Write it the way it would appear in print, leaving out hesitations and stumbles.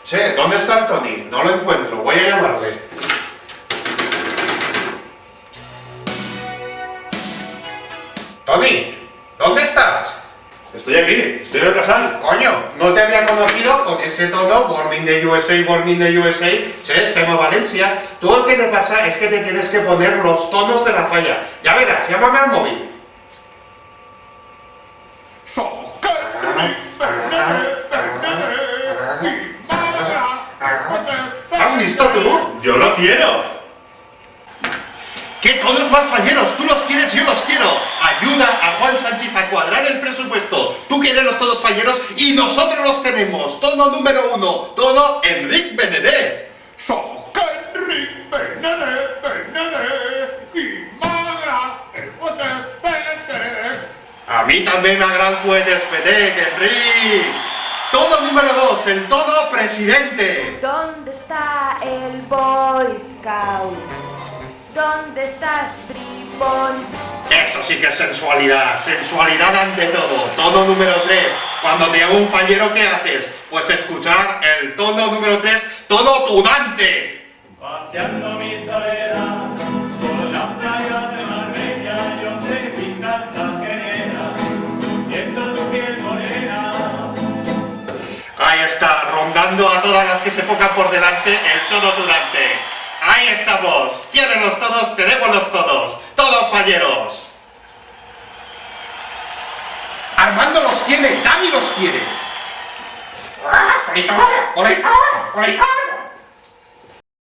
Che, ¿dónde está el Tony? No lo encuentro, voy a llamarle. Tony, ¿dónde estás? Estoy aquí, estoy en el casal. Coño, no te había conocido con ese tono, Born in the USA, Born in the USA. Che, es tema Valencia. Tú lo que te pasa es que te tienes que poner los tonos de la falla. Ya verás, llámame al móvil. ¿Has visto tú? Yo lo quiero. ¿Qué tonos más falleros? Tú los quieres, yo los quiero. Ayuda a Juan Sánchez a cuadrar el presupuesto. Tú quieres los tonos falleros y nosotros los tenemos. Tono número 1, tono Enric Benedet. Soc Enric Benedet i m'agrada el Fuentes. A mí también me agrada Fuentes, Enric. Tono número 2, el tono presidente. ¿Dónde está el Boy Scout? ¿Dónde estás, bribón? Eso sí que es sensualidad, sensualidad ante todo. Tono número 3, cuando te llama un fallero, ¿qué haces? Pues escuchar el tono número 3, tono tunante. Paseando mi soledad por la playa de Marbella, yo te vi Cartagena, viendo tu piel morena. Ahí está, rondando a todas las que se pongan por delante, el tono tunante. Ahí estamos. ¿Quieren los todos? Tenemos todos. Todos falleros. Armando los quiere, Dani los quiere. ¡Por ahí, por ahí, por ahí!